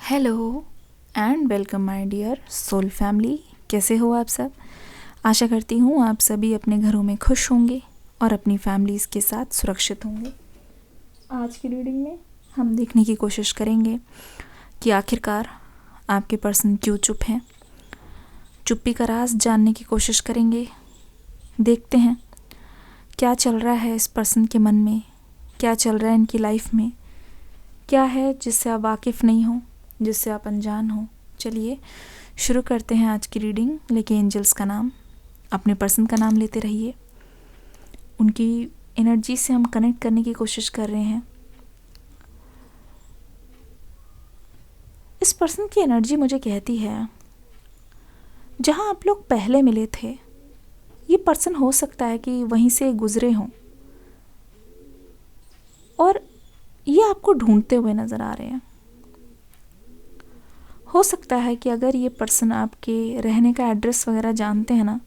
Hello and welcome my dear soul family. कैसे हो आप सब? आशा करती हूँ आप सभी अपने घरों में खुश होंगे और अपनी फैमिलीज़ के साथ सुरक्षित होंगे। आज की रीडिंग में हम देखने की कोशिश करेंगे कि आखिरकार आपके पर्सन क्यों चुप हैं। चुप्पी का राज जानने की कोशिश करेंगे। देखते हैं क्या चल रहा है इस पर्सन के मन में, क्या चल रहा है इनकी लाइफ में, क्या है जिससे आप वाकिफ़ नहीं हो, जिससे आप अनजान हो। चलिए शुरू करते हैं आज की रीडिंग। लेके एंजल्स का नाम, अपने पर्सन का नाम लेते रहिए। उनकी एनर्जी से हम कनेक्ट करने की कोशिश कर रहे हैं। इस पर्सन की एनर्जी मुझे कहती है जहाँ आप लोग पहले मिले थे, ये पर्सन हो सकता है कि वहीं से गुजरे हों और ये आपको ढूंढते हुए नज़र आ रहे हैं। हो सकता है कि अगर ये पर्सन आपके रहने का एड्रेस वगैरह जानते हैं ना,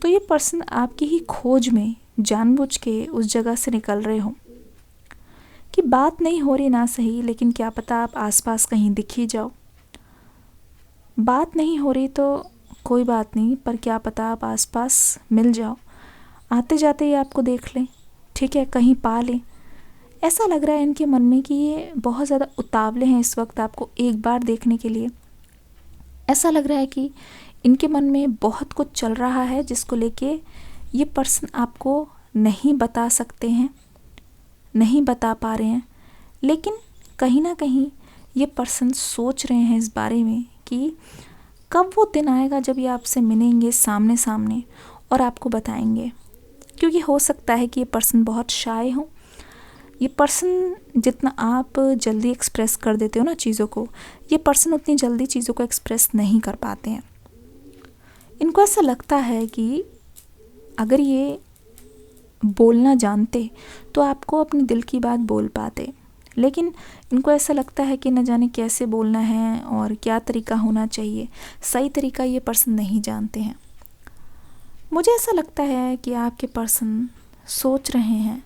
तो ये पर्सन आपकी ही खोज में जानबूझ के उस जगह से निकल रहे हो कि बात नहीं हो रही ना सही, लेकिन क्या पता आप आसपास कहीं दिख ही जाओ। बात नहीं हो रही तो कोई बात नहीं, पर क्या पता आप आसपास मिल जाओ, आते जाते ही आपको देख लें, ठीक है, कहीं पा लें। ऐसा लग रहा है इनके मन में कि ये बहुत ज़्यादा उतावले हैं इस वक्त आपको एक बार देखने के लिए। ऐसा लग रहा है कि इनके मन में बहुत कुछ चल रहा है जिसको लेके ये पर्सन आपको नहीं बता सकते हैं, नहीं बता पा रहे हैं। लेकिन कहीं ना कहीं ये पर्सन सोच रहे हैं इस बारे में कि कब वो दिन आएगा जब ये आपसे मिलेंगे सामने सामने और आपको बताएंगे। क्योंकि हो सकता है कि ये पर्सन बहुत शाय हो। ये पर्सन जितना आप जल्दी एक्सप्रेस कर देते हो ना चीज़ों को, ये पर्सन उतनी जल्दी चीज़ों को एक्सप्रेस नहीं कर पाते हैं। इनको ऐसा लगता है कि अगर ये बोलना जानते तो आपको अपने दिल की बात बोल पाते, लेकिन इनको ऐसा लगता है कि न जाने कैसे बोलना है और क्या तरीका होना चाहिए, सही तरीका ये पर्सन नहीं जानते हैं। मुझे ऐसा लगता है कि आपके पर्सन सोच रहे हैं,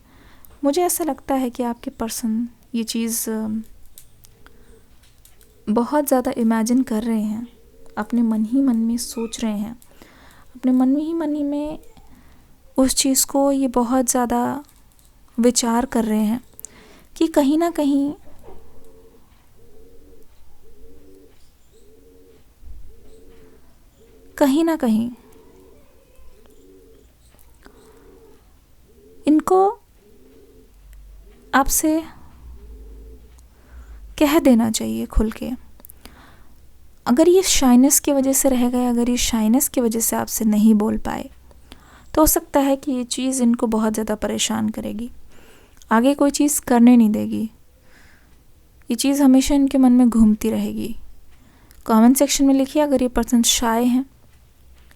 मुझे ऐसा लगता है कि आपके पर्सन ये चीज़ बहुत ज़्यादा इमेजिन कर रहे हैं, अपने मन ही मन में सोच रहे हैं, अपने मन ही मन ही में उस चीज़ को ये बहुत ज़्यादा विचार कर रहे हैं कि कहीं ना कहीं इनको आपसे कह देना चाहिए खुल के। अगर ये शाइनेस की वजह से रह गए, अगर ये शाइनेस की वजह से आपसे नहीं बोल पाए, तो हो सकता है कि ये चीज़ इनको बहुत ज़्यादा परेशान करेगी, आगे कोई चीज़ करने नहीं देगी। ये चीज़ हमेशा इनके मन में घूमती रहेगी। कमेंट सेक्शन में लिखिए अगर ये पर्सन शाय हैं,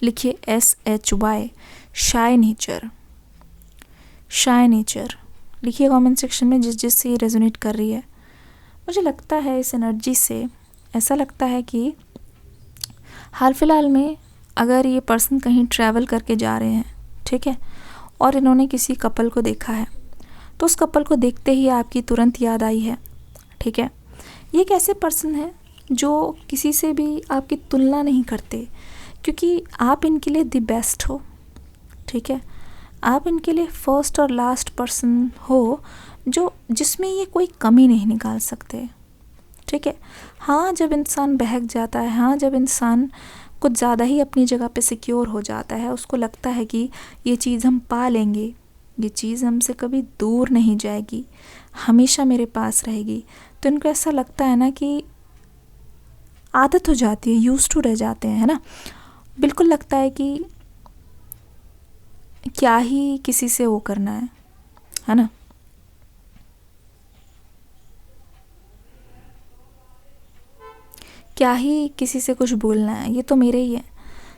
लिखिए SHY, shy nature, shy nature लिखिए कमेंट सेक्शन में जिस जिस से ये रेजोनेट कर रही है। मुझे लगता है इस एनर्जी से ऐसा लगता है कि हाल फिलहाल में अगर ये पर्सन कहीं ट्रैवल करके जा रहे हैं, ठीक है, और इन्होंने किसी कपल को देखा है, तो उस कपल को देखते ही आपकी तुरंत याद आई है, ठीक है। ये एक ऐसे पर्सन है जो किसी से भी आपकी तुलना नहीं करते, क्योंकि आप इनके लिए द बेस्ट हो, ठीक है। आप इनके लिए फर्स्ट और लास्ट पर्सन हो जो जिसमें ये कोई कमी नहीं निकाल सकते, ठीक है। हाँ, जब इंसान बहक जाता है, हाँ, जब इंसान कुछ ज़्यादा ही अपनी जगह पे सिक्योर हो जाता है, उसको लगता है कि ये चीज़ हम पा लेंगे, ये चीज़ हमसे कभी दूर नहीं जाएगी, हमेशा मेरे पास रहेगी, तो इनको ऐसा लगता है ना कि आदत हो जाती है, यूज्ड टू रह जाते हैं, है ना। बिल्कुल लगता है कि क्या ही किसी से वो करना है ना। क्या ही किसी से कुछ बोलना है, ये तो मेरे ही है।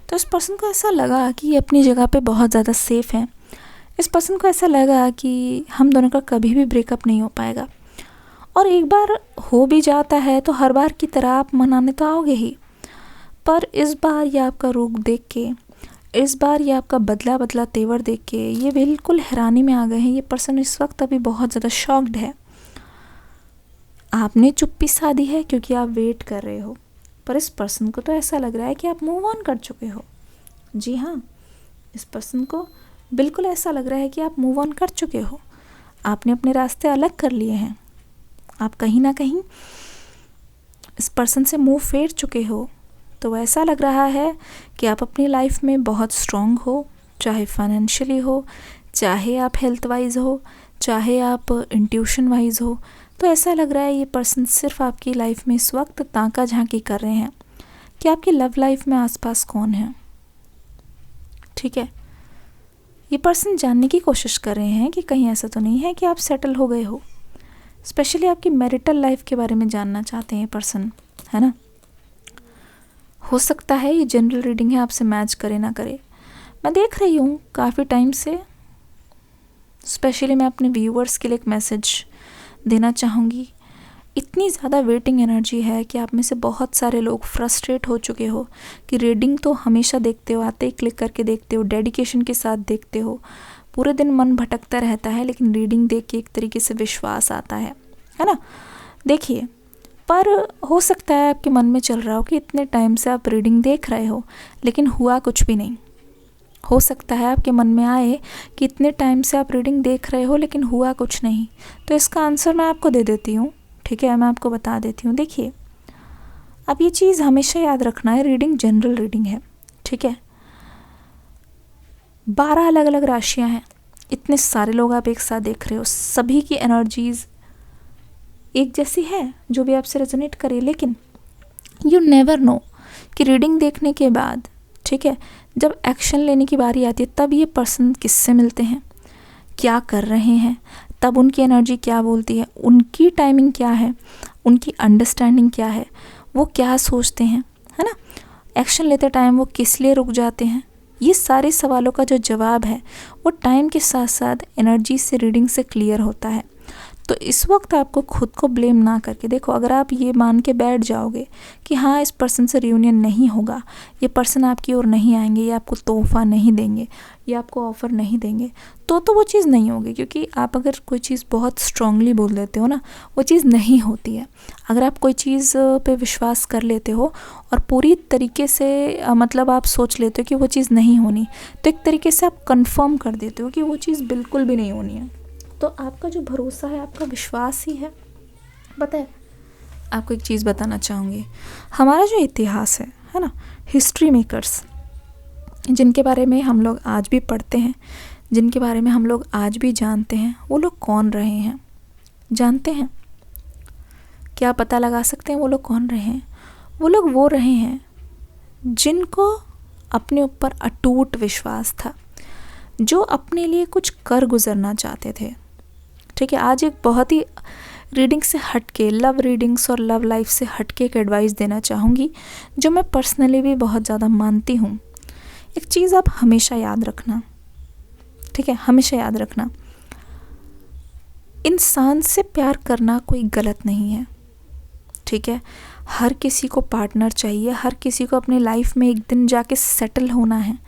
तो इस पर्सन को ऐसा लगा कि ये अपनी जगह पे बहुत ज़्यादा सेफ़ है। इस पर्सन को ऐसा लगा कि हम दोनों का कभी भी ब्रेकअप नहीं हो पाएगा, और एक बार हो भी जाता है तो हर बार की तरह आप मनाने तो आओगे ही, पर इस बार ये आपका रूप देख के, इस बार ये आपका बदला बदला तेवर देख के ये बिल्कुल हैरानी में आ गए हैं। ये पर्सन इस वक्त अभी बहुत ज़्यादा शॉक्ड है। आपने चुप्पी साधी है क्योंकि आप वेट कर रहे हो, पर इस पर्सन को तो ऐसा लग रहा है कि आप मूव ऑन कर चुके हो। जी हाँ, इस पर्सन को बिल्कुल ऐसा लग रहा है कि आप मूव ऑन कर चुके हो, आपने अपने रास्ते अलग कर लिए हैं, आप कहीं ना कहीं इस पर्सन से मुंह फेर चुके हो। तो ऐसा लग रहा है कि आप अपनी लाइफ में बहुत स्ट्रॉन्ग हो, चाहे फाइनेंशियली हो, चाहे आप हेल्थ वाइज हो, चाहे आप इंट्यूशन वाइज हो। तो ऐसा लग रहा है ये पर्सन सिर्फ आपकी लाइफ में इस वक्त ताका झांकी कर रहे हैं कि आपकी लव लाइफ में आसपास कौन है। ठीक है, ये पर्सन जानने की कोशिश कर रहे हैं कि कहीं ऐसा तो नहीं है कि आप सेटल हो गए हो। स्पेशली आपकी मैरिटल लाइफ के बारे में जानना चाहते हैं ये पर्सन, है ना। हो सकता है ये जनरल रीडिंग है, आपसे मैच करे ना करे। मैं देख रही हूँ काफ़ी टाइम से, स्पेशली मैं अपने व्यूअर्स के लिए एक मैसेज देना चाहूँगी। इतनी ज़्यादा वेटिंग एनर्जी है कि आप में से बहुत सारे लोग फ्रस्ट्रेट हो चुके हो कि रीडिंग तो हमेशा देखते हो, आते ही क्लिक करके देखते हो, डेडिकेशन के साथ देखते हो, पूरे दिन मन भटकता रहता है, लेकिन रीडिंग देख के एक तरीके से विश्वास आता है ना। देखिए, पर हो सकता है आपके मन में चल रहा हो कि इतने टाइम से आप रीडिंग देख रहे हो लेकिन हुआ कुछ भी नहीं। हो सकता है आपके मन में आए कि इतने टाइम से आप रीडिंग देख रहे हो लेकिन हुआ कुछ नहीं। तो इसका आंसर मैं आपको दे देती हूँ, ठीक है, मैं आपको बता देती हूँ। देखिए, अब ये चीज़ हमेशा याद रखना है, रीडिंग जनरल रीडिंग है, ठीक है। 12 अलग अलग राशियाँ हैं, इतने सारे लोग आप एक साथ देख रहे हो, सभी की एनर्जीज़ एक जैसी है जो भी आपसे रेजोनेट करे, लेकिन यू नेवर नो कि रीडिंग देखने के बाद, ठीक है, जब एक्शन लेने की बारी आती है तब ये पर्सन किससे मिलते हैं, क्या कर रहे हैं, तब उनकी एनर्जी क्या बोलती है, उनकी टाइमिंग क्या है, उनकी अंडरस्टैंडिंग क्या है, वो क्या सोचते हैं, है ना। एक्शन लेते टाइम वो किस लिए रुक जाते हैं। ये सारे सवालों का जो जवाब है वो टाइम के साथ साथ एनर्जी से, रीडिंग से क्लियर होता है। तो इस वक्त आपको खुद को ब्लेम ना करके, देखो, अगर आप ये मान के बैठ जाओगे कि हाँ इस पर्सन से रियूनियन नहीं होगा, ये पर्सन आपकी ओर नहीं आएंगे, ये आपको तोहफा नहीं देंगे, ये आपको ऑफ़र नहीं देंगे, तो वो चीज़ नहीं होगी। क्योंकि आप अगर कोई चीज़ बहुत स्ट्रांगली बोल देते हो ना, वो चीज़ नहीं होती है। अगर आप कोई चीज़ पे विश्वास कर लेते हो और पूरी तरीके से मतलब आप सोच लेते हो कि वो चीज़ नहीं होनी, तो एक तरीके से आप कंफर्म कर देते हो कि वो चीज़ बिल्कुल भी नहीं होनी है। तो आपका जो भरोसा है, आपका विश्वास ही है। पता है, आपको एक चीज़ बताना चाहूँगी, हमारा जो इतिहास है ना, हिस्ट्री मेकर्स जिनके बारे में हम लोग आज भी पढ़ते हैं, जिनके बारे में हम लोग आज भी जानते हैं, वो लोग कौन रहे हैं जानते हैं? क्या पता लगा सकते हैं वो लोग कौन रहे हैं? वो लोग वो रहे हैं जिनको अपने ऊपर अटूट विश्वास था, जो अपने लिए कुछ कर गुजरना चाहते थे। ठीक है, आज एक बहुत ही रीडिंग से हटके, लव रीडिंग्स और लव लाइफ से हटके एक एडवाइस देना चाहूँगी, जो मैं पर्सनली भी बहुत ज़्यादा मानती हूँ। एक चीज़ आप हमेशा याद रखना, ठीक है, हमेशा याद रखना, इंसान से प्यार करना कोई गलत नहीं है, ठीक है। हर किसी को पार्टनर चाहिए, हर किसी को अपनी लाइफ में एक दिन जाके सेटल होना है,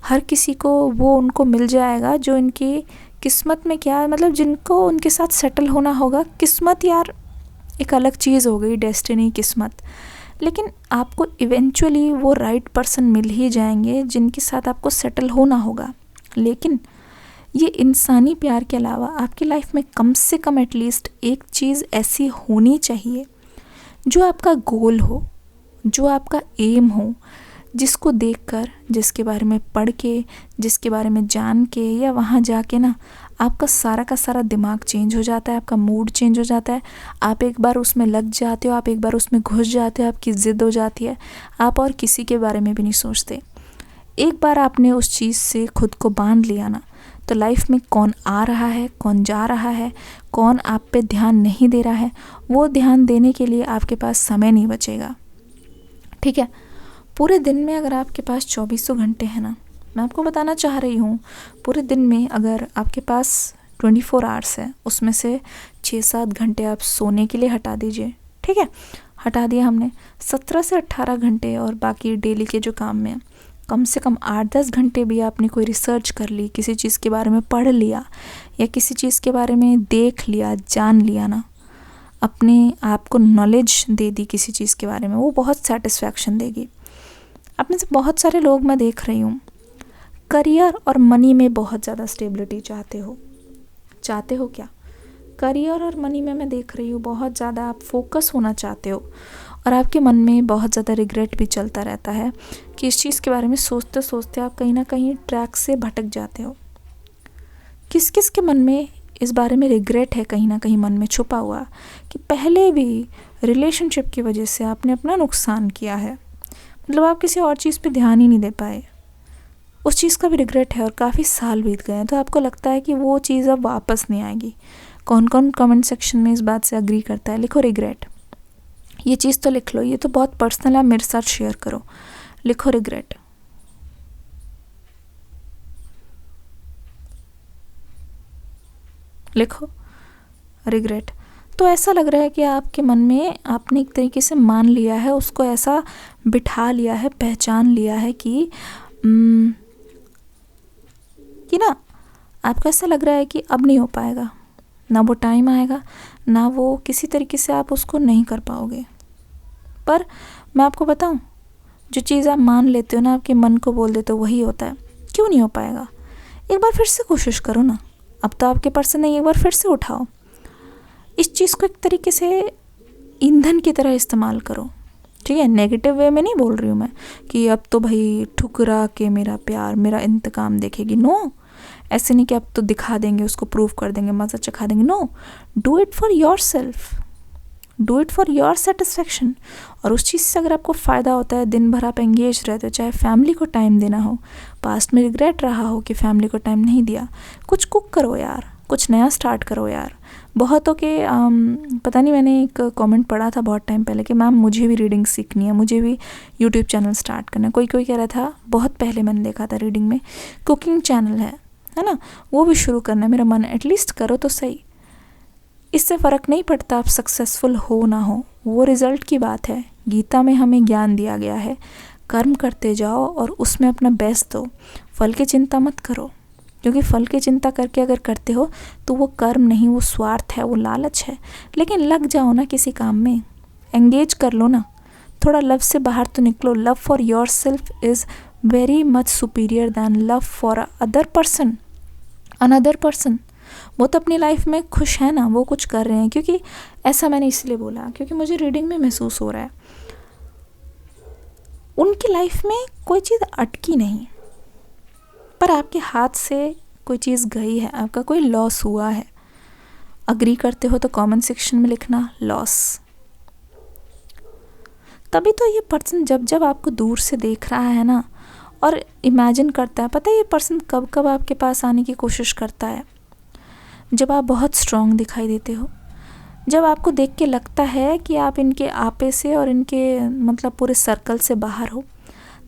हर किसी को वो उनको मिल जाएगा जो इनकी किस्मत में क्या है, मतलब जिनको उनके साथ सेटल होना होगा। किस्मत यार एक अलग चीज़ हो गई, डेस्टिनी, किस्मत, लेकिन आपको इवेंचुअली वो राइट पर्सन मिल ही जाएंगे जिनके साथ आपको सेटल होना होगा। लेकिन ये इंसानी प्यार के अलावा आपकी लाइफ में कम से कम एटलीस्ट एक चीज़ ऐसी होनी चाहिए जो आपका गोल हो, जो आपका एम हो, जिसको देखकर, जिसके बारे में पढ़ के, जिसके बारे में जान के या वहाँ जाके ना आपका सारा का सारा दिमाग चेंज हो जाता है, आपका मूड चेंज हो जाता है, आप एक बार उसमें लग जाते हो, आप एक बार उसमें घुस जाते हो, आपकी ज़िद हो जाती है, आप और किसी के बारे में भी नहीं सोचते। एक बार आपने उस चीज़ से खुद को बांध लिया ना, तो लाइफ में कौन आ रहा है, कौन जा रहा है, कौन आप पे ध्यान नहीं दे रहा है, वो ध्यान देने के लिए आपके पास समय नहीं बचेगा। ठीक है, पूरे दिन में अगर आपके पास 24 घंटे हैं ना, मैं आपको बताना चाह रही हूँ, पूरे दिन में अगर आपके पास 24 आवर्स है, उसमें से 6-7 घंटे आप सोने के लिए हटा दीजिए, ठीक है, हटा दिया हमने, 17 से 18 घंटे और बाकी डेली के जो काम में कम से कम 8-10 घंटे भी आपने कोई रिसर्च कर ली, किसी चीज़ के बारे में पढ़ लिया या किसी चीज़ के बारे में देख लिया, जान लिया ना, अपने आप को नॉलेज दे दी किसी चीज़ के बारे में, वो बहुत सेटिस्फैक्शन देगी। आप में से बहुत सारे लोग मैं देख रही हूँ करियर और मनी में बहुत ज़्यादा स्टेबिलिटी चाहते हो क्या? करियर और मनी में मैं देख रही हूँ बहुत ज़्यादा आप फोकस होना चाहते हो, और आपके मन में बहुत ज़्यादा रिग्रेट भी चलता रहता है कि इस चीज़ के बारे में सोचते सोचते आप कहीं ना कहीं ट्रैक से भटक जाते हो। किस किस के मन में इस बारे में रिग्रेट है कहीं ना कहीं मन में छुपा हुआ कि पहले भी रिलेशनशिप की वजह से आपने अपना नुकसान किया है, मतलब आप किसी और चीज़ पे ध्यान ही नहीं दे पाए, उस चीज़ का भी रिग्रेट है और काफ़ी साल बीत गए हैं, तो आपको लगता है कि वो चीज़ अब वापस नहीं आएगी। कौन कौन कमेंट सेक्शन में इस बात से अग्री करता है? लिखो रिग्रेट। ये चीज़ तो लिख लो, ये तो बहुत पर्सनल है, मेरे साथ शेयर करो। लिखो रिग्रेट। लिखो रिग्रेट। तो ऐसा लग रहा है कि आपके मन में आपने एक तरीके से मान लिया है, उसको ऐसा बिठा लिया है, पहचान लिया है कि ना आपको ऐसा लग रहा है कि अब नहीं हो पाएगा, ना वो टाइम आएगा, ना वो किसी तरीके से आप उसको नहीं कर पाओगे। पर मैं आपको बताऊं, जो चीज़ आप मान लेते हो ना, आपके मन को बोल देते हो, वही होता है। क्यों नहीं हो पाएगा? एक बार फिर से कोशिश करो ना। अब तो आपके पर्सन नहीं, एक बार फिर से उठाओ इस चीज़ को, एक तरीके से ईंधन की तरह इस्तेमाल करो। ठीक है, नेगेटिव वे में नहीं बोल रही हूँ मैं कि अब तो भाई ठुकरा के मेरा प्यार मेरा इंतकाम देखेगी। नो, ऐसे नहीं कि अब तो दिखा देंगे, उसको प्रूव कर देंगे, मज़ा चखा देंगे। No, do it for yourself, do it for your satisfaction. और उस चीज़ से अगर आपको फ़ायदा होता है, दिन भर आप एंगेज रहते हो, चाहे फैमिली को टाइम देना हो, पास्ट में रिग्रेट रहा हो कि फैमिली को टाइम नहीं दिया, कुछ कुक करो यार, कुछ नया स्टार्ट करो यार। बहुतों के पता नहीं, मैंने एक कमेंट पढ़ा था बहुत टाइम पहले कि मैम मुझे भी रीडिंग सीखनी है, मुझे भी यूट्यूब चैनल स्टार्ट करना है। कोई कोई कह रहा था, बहुत पहले मैंने देखा था रीडिंग में, कुकिंग चैनल है ना, वो भी शुरू करना है। मेरा मन, एटलीस्ट करो तो सही। इससे फ़र्क नहीं पड़ता आप सक्सेसफुल हो ना हो, वो रिज़ल्ट की बात है। गीता में हमें ज्ञान दिया गया है, कर्म करते जाओ और उसमें अपना बेस्ट दो, फल की चिंता मत करो, क्योंकि फल की चिंता करके अगर करते हो तो वो कर्म नहीं, वो स्वार्थ है, वो लालच है। लेकिन लग जाओ ना किसी काम में, एंगेज कर लो ना, थोड़ा लव से बाहर तो निकलो। Love for your self is very much superior then love for other person, another person. वो तो अपनी लाइफ में खुश है ना, वो कुछ कर रहे हैं। क्योंकि ऐसा मैंने इसलिए बोला क्योंकि मुझे रीडिंग में महसूस हो रहा है उनकी लाइफ में कोई चीज़ अटकी नहीं, पर आपके हाथ से कोई चीज़ गई है, आपका कोई लॉस हुआ है। अग्री करते हो तो कमेंट सेक्शन में लिखना लॉस। तभी तो ये पर्सन जब जब आपको दूर से देख रहा है ना और इमेजिन करता है, पता है ये पर्सन कब कब आपके पास आने की कोशिश करता है? जब आप बहुत स्ट्रॉन्ग दिखाई देते हो, जब आपको देख के लगता है कि आप इनके आपे से और इनके मतलब पूरे सर्कल से बाहर हो,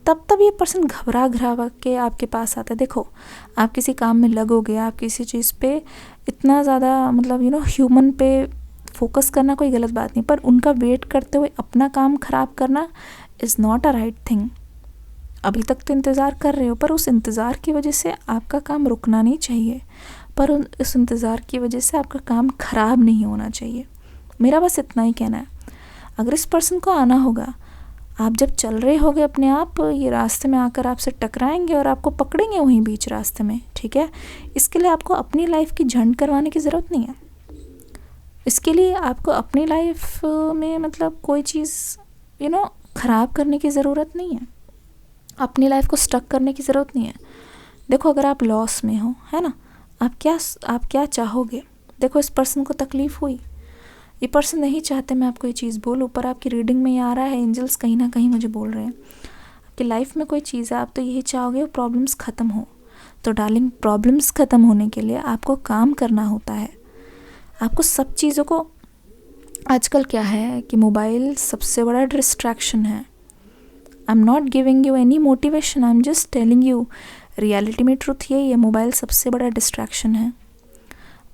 तब ये पर्सन घबरा घबरा के आपके पास आता है। देखो, आप किसी काम में लगोगे, आप किसी चीज़ पे इतना ज़्यादा मतलब ह्यूमन पे फोकस करना कोई गलत बात नहीं, पर उनका वेट करते हुए अपना काम ख़राब करना is not a right thing. अभी तक तो इंतज़ार कर रहे हो, पर उस इंतज़ार की वजह से आपका काम रुकना नहीं चाहिए, पर उस इंतज़ार की वजह से आपका काम ख़राब नहीं होना चाहिए। मेरा बस इतना ही कहना है। अगर इस पर्सन को आना होगा, आप जब चल रहे होगे अपने आप, ये रास्ते में आकर आपसे टकराएंगे और आपको पकड़ेंगे वहीं बीच रास्ते में। ठीक है, इसके लिए आपको अपनी लाइफ की झंड करवाने की ज़रूरत नहीं है। इसके लिए आपको अपनी लाइफ में मतलब कोई चीज़ ख़राब करने की ज़रूरत नहीं है, अपनी लाइफ को स्टक करने की ज़रूरत नहीं है। देखो, अगर आप लॉस में हो, है ना, आप क्या चाहोगे? देखो, इस पर्सन को तकलीफ़ हुई, ये पर्सन नहीं चाहते मैं आपको ये चीज़ बोलूँ, पर आपकी रीडिंग में ये आ रहा है, एंजल्स कहीं ना कहीं मुझे बोल रहे हैं आपकी लाइफ में कोई चीज़ है, आप तो यही चाहोगे वो प्रॉब्लम्स ख़त्म हो। तो डार्लिंग, प्रॉब्लम्स ख़त्म होने के लिए आपको काम करना होता है। आपको सब चीज़ों को, आजकल क्या है कि मोबाइल सबसे बड़ा डिस्ट्रैक्शन है। I am not giving you any motivation, I am just telling you, reality में ट्रुथ यही है, मोबाइल सबसे बड़ा डिस्ट्रैक्शन है।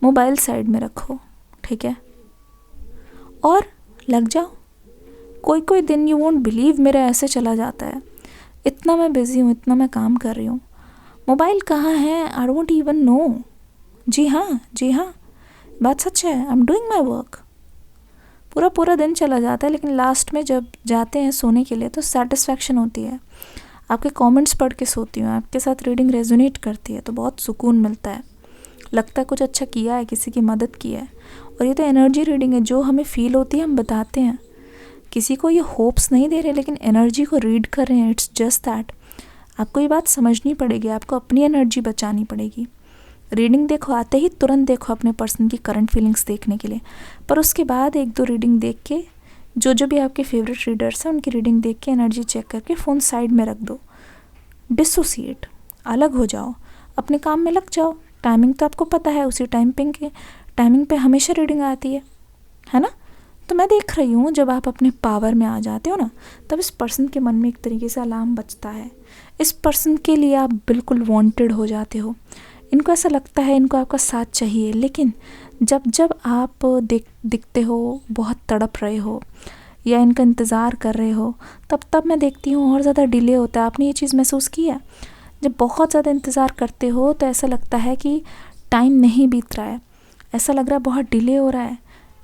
मोबाइल साइड में रखो, ठीक है, और लग जाओ। कोई कोई दिन यू वोंट बिलीव मेरा ऐसे चला जाता है, इतना मैं बिज़ी हूँ, इतना मैं काम कर रही हूँ, मोबाइल कहाँ है आई डोंट इवन नो। जी हाँ, बात सच है, I am doing my work. पूरा पूरा दिन चला जाता है, लेकिन लास्ट में जब जाते हैं सोने के लिए तो सेटिस्फैक्शन होती है। आपके कमेंट्स पढ़ के सोती हूँ, आपके साथ रीडिंग रेजोनेट करती है तो बहुत सुकून मिलता है, लगता है कुछ अच्छा किया है, किसी की मदद की है। और ये तो एनर्जी रीडिंग है, जो हमें फील होती है हम बताते हैं, किसी को ये होप्स नहीं दे रहे लेकिन एनर्जी को रीड कर रहे हैं। इट्स जस्ट दैट आपको ये बात समझनी पड़ेगी, आपको अपनी एनर्जी बचानी पड़ेगी। रीडिंग देखो, आते ही तुरंत देखो अपने पर्सन की करंट फीलिंग्स देखने के लिए, पर उसके बाद 1-2 रीडिंग देख के, जो भी आपके फेवरेट रीडर्स हैं उनकी रीडिंग देख के एनर्जी चेक करके फ़ोन साइड में रख दो, डिसोसिएट, अलग हो जाओ, अपने काम में लग जाओ। टाइमिंग तो आपको पता है, उसी टाइमिंग पे हमेशा रीडिंग आती है ना। तो मैं देख रही हूँ जब आप अपने पावर में आ जाते हो ना, तब इस पर्सन के मन में एक तरीके से अलार्म बजता है। इस पर्सन के लिए आप बिल्कुल वांटेड हो जाते हो। इनको ऐसा लगता है इनको आपका साथ चाहिए, लेकिन जब आप दिखते हो बहुत तड़प रहे हो या इनका इंतज़ार कर रहे हो, तब मैं देखती हूँ और ज़्यादा डिले होता है। आपने ये चीज़ महसूस की है? जब बहुत ज़्यादा इंतज़ार करते हो तो ऐसा लगता है कि टाइम नहीं बीत रहा है, ऐसा लग रहा है बहुत डिले हो रहा है,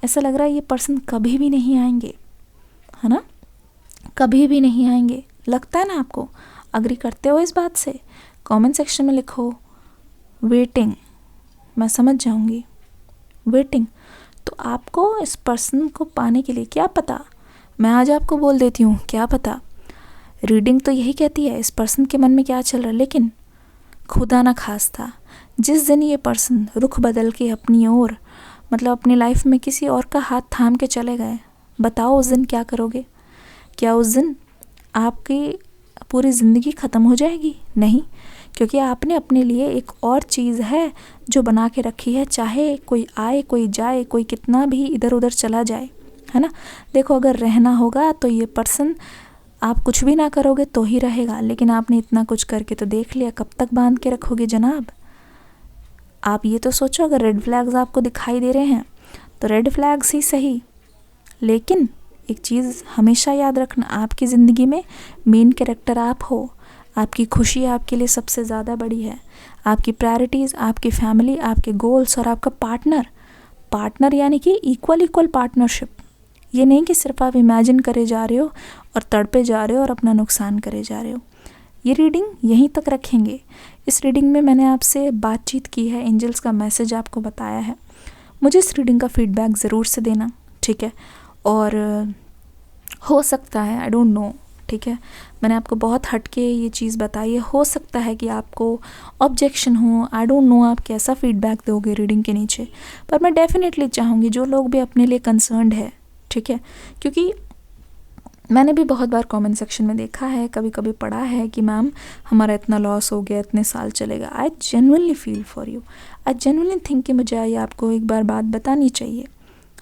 ऐसा लग रहा है ये पर्सन कभी भी नहीं आएंगे, है ना, कभी भी नहीं आएंगे। लगता है ना आपको? अग्री करते हो इस बात से? कमेंट सेक्शन में लिखो वेटिंग, मैं समझ जाऊंगी, वेटिंग। तो आपको इस पर्सन को पाने के लिए क्या पता, मैं आज आपको बोल देती हूँ, क्या पता। रीडिंग तो यही कहती है इस पर्सन के मन में क्या चल रहा है, लेकिन खुदा ना खास्ता जिस दिन ये पर्सन रुख बदल के अपनी ओर, मतलब अपनी लाइफ में किसी और का हाथ थाम के चले गए, बताओ उस दिन क्या करोगे? क्या उस दिन आपकी पूरी ज़िंदगी ख़त्म हो जाएगी? नहीं, क्योंकि आपने अपने लिए एक और चीज़ है जो बना के रखी है, चाहे कोई आए कोई जाए, कोई कितना भी इधर उधर चला जाए, है ना। देखो, अगर रहना होगा तो ये पर्सन, आप कुछ भी ना करोगे तो ही रहेगा, लेकिन आपने इतना कुछ करके तो देख लिया, कब तक बांध के रखोगे जनाब? आप ये तो सोचो, अगर रेड फ्लैग्स आपको दिखाई दे रहे हैं तो रेड फ्लैग्स ही सही, लेकिन एक चीज़ हमेशा याद रखना, आपकी ज़िंदगी में मेन कैरेक्टर आप हो। आपकी खुशी आपके लिए सबसे ज़्यादा बड़ी है, आपकी प्रायोरिटीज़, आपकी फैमिली, आपके गोल्स और आपका पार्टनर यानी कि इक्वल पार्टनरशिप। ये नहीं कि सिर्फ आप इमेजिन करे जा रहे हो और तड़पे जा रहे हो और अपना नुकसान करे जा रहे हो। ये रीडिंग यहीं तक रखेंगे। इस रीडिंग में मैंने आपसे बातचीत की है, एंजल्स का मैसेज आपको बताया है। मुझे इस रीडिंग का फीडबैक ज़रूर से देना, ठीक है। और हो सकता है, आई डोंट नो, ठीक है, मैंने आपको बहुत हटके ये चीज़ बताई है, हो सकता है कि आपको ऑब्जेक्शन हो, आई डोंट नो आप कैसा फीडबैक दोगे रीडिंग के नीचे, पर मैं डेफिनेटली चाहूँगी जो लोग भी अपने लिए कंसर्न्ड है, ठीक है, क्योंकि मैंने भी बहुत बार कमेंट सेक्शन में देखा है, कभी कभी पढ़ा है कि मैम हमारा इतना लॉस हो गया, इतने साल चलेगा। I genuinely feel for you, I genuinely think कि मुझे ये आपको एक बार बात बतानी चाहिए,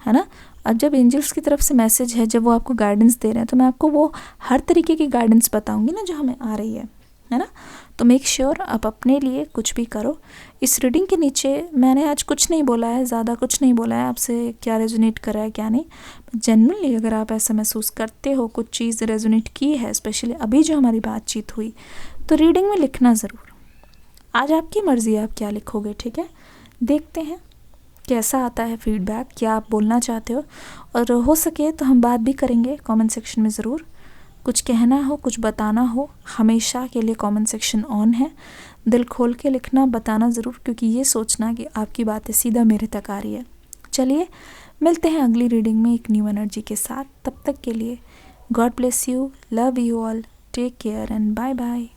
है ना। अब जब एंजल्स की तरफ से मैसेज है, जब वो आपको गाइडेंस दे रहे हैं, तो मैं आपको वो हर तरीके की गाइडेंस बताऊंगी ना जो हमें आ रही है ना। तो मेक श्योर आप अपने लिए कुछ भी करो। इस रीडिंग के नीचे मैंने आज कुछ नहीं बोला है, ज़्यादा कुछ नहीं बोला है, आपसे क्या रेजोनेट करा है क्या नहीं। जनरली अगर आप ऐसा महसूस करते हो कुछ चीज़ रेजोनेट की है, स्पेशली अभी जो हमारी बातचीत हुई, तो रीडिंग में लिखना ज़रूर। आज आपकी मर्ज़ी है आप क्या लिखोगे, ठीक है। देखते हैं कैसा आता है फीडबैक, क्या आप बोलना चाहते हो, और हो सके तो हम बात भी करेंगे कमेंट सेक्शन में ज़रूर। कुछ कहना हो, कुछ बताना हो, हमेशा के लिए कमेंट सेक्शन ऑन है। दिल खोल के लिखना, बताना ज़रूर, क्योंकि ये सोचना कि आपकी बातें सीधा मेरे तक आ रही है। चलिए मिलते हैं अगली रीडिंग में एक न्यू एनर्जी के साथ। तब तक के लिए god bless you, love you all, take care and bye bye.